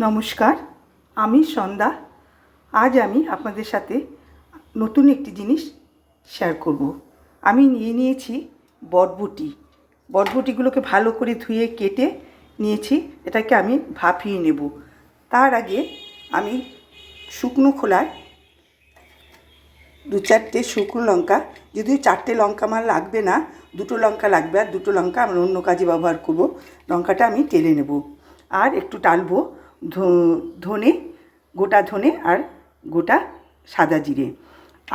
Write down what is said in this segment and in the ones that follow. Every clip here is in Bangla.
নমস্কার, আমি সন্ধ্যা। আজ আমি আপনাদের সাথে নতুন একটি জিনিস শেয়ার করব। আমি নিয়েছি বরবটি। বরবটিগুলোকে ভালো করে ধুয়ে কেটে নিয়েছি। এটাকে আমি ভাপিয়ে নেব। তার আগে আমি শুকনো খোলায় 2-4টে শুকনো লঙ্কা, যদিও 4টে লঙ্কা আমার লাগবে না, 2টো লঙ্কা লাগবে, আর 2টো লঙ্কা আমরা অন্য কাজে ব্যবহার করব। লঙ্কাটা আমি টেলে নেব। আর একটু টালবো ধনে, গোটা ধনে আর গোটা সাদা জিরে,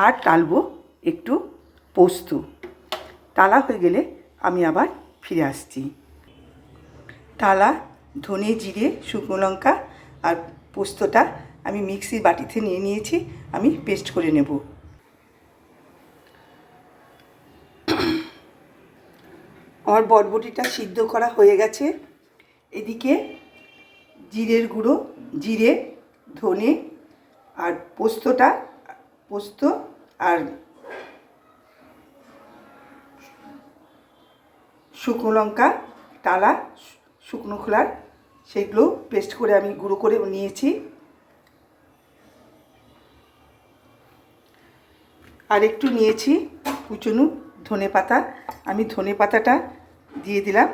আর টালবো একটু পোস্ত। টালা হয়ে গেলে আমি আবার ফিরে আসছি। টালা ধনে, জিরে, শুকনো লঙ্কা আর পোস্তটা আমি মিক্সির বাটিতে নিয়ে নিয়েছি। আমি পেস্ট করে নেব। আমার বরবটিটা সিদ্ধ করা হয়ে গেছে। এদিকে জিরের গুঁড়ো, জিরে, ধনে আর পোস্ত আর শুকনো লঙ্কা, টালা শুকনো খোলার, সেগুলো পেস্ট করে আমি গুঁড়ো করে নিয়েছি। আর একটু নিয়েছি কুচনো ধনে পাতা। আমি ধনে পাতাটা দিয়ে দিলাম।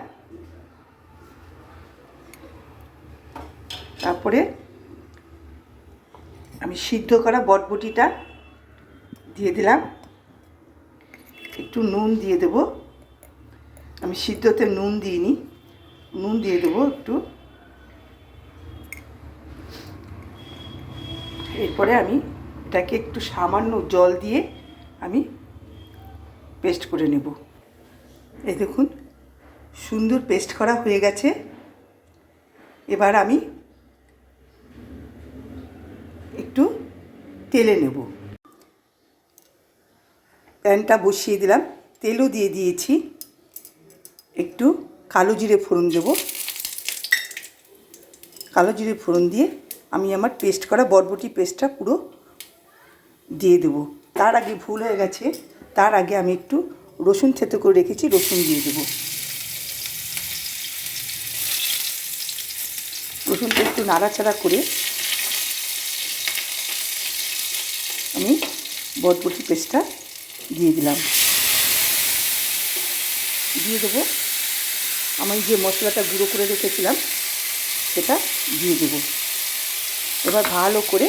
তারপরে আমি সিদ্ধ করা বরবটিটা দিয়ে দিলাম। একটু নুন দিয়ে দেব। আমি সিদ্ধতে নুন দিইনি, নুন দিয়ে দেবো একটু। এরপরে আমি এটাকে একটু সামান্য জল দিয়ে আমি পেস্ট করে নেব। এই দেখুন, সুন্দর পেস্ট করা হয়ে গেছে। এবার আমি একটু তেলে নেব। প্যানটা বসিয়ে দিলাম, তেলও দিয়ে দিয়েছি। একটু কালো জিরে ফোড়ন দেব। কালো জিরে ফোড়ন দিয়ে আমি আমার পেস্ট করা বরবটি পেস্টটা পুরো দিয়ে দেব। তার আগে ভুল হয়ে গেছে, তার আগে আমি একটু রসুন থেতো করে রেখেছি, রসুন দিয়ে দেব। রসুনটা একটু নাড়াচাড়া করে আমি বরবটি পেস্টটা দিয়ে দিলাম। দিয়ে দেবো আমি যে মশলাটা গুঁড়ো করে রেখেছিলাম সেটা দিয়ে দেব। এবার ভালো করে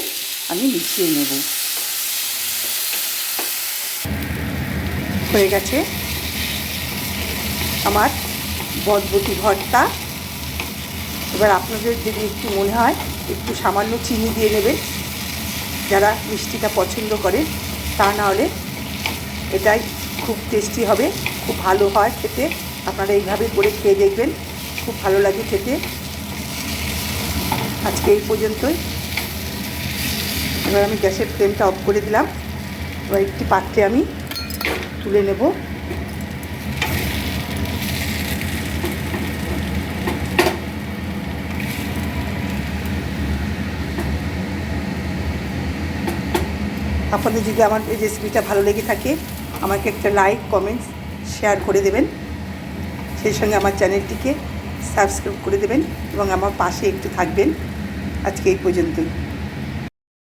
আমি মিশিয়ে নেব। হয়ে গেছে আমার বরবটি ভর্তা। এবার আপনাদের যদি একটু মনে হয় একটু সামান্য চিনি দিয়ে নেবেন, যারা মিষ্টিটা পছন্দ করে। তা না হলে এটাই খুব টেস্টি হবে, খুব ভালো হয় খেতে। আপনারা এইভাবে করে খেয়ে দেখবেন, খুব ভালো লাগে খেতে। আজকে এই পর্যন্তই। এবার আমি গ্যাসের ফ্লেমটা অফ করে দিলাম। এবার একটি পাত্রে আমি তুলে নেব। আপনাদের যদি আমার এই রেসিপিটা ভালো লেগে থাকে, আমাকে একটা লাইক, কমেন্টস, শেয়ার করে দেবেন। সেই সঙ্গে আমার চ্যানেলটিকে সাবস্ক্রাইব করে দেবেন এবং আমার পাশে একটু থাকবেন। আজকে এই পর্যন্তই।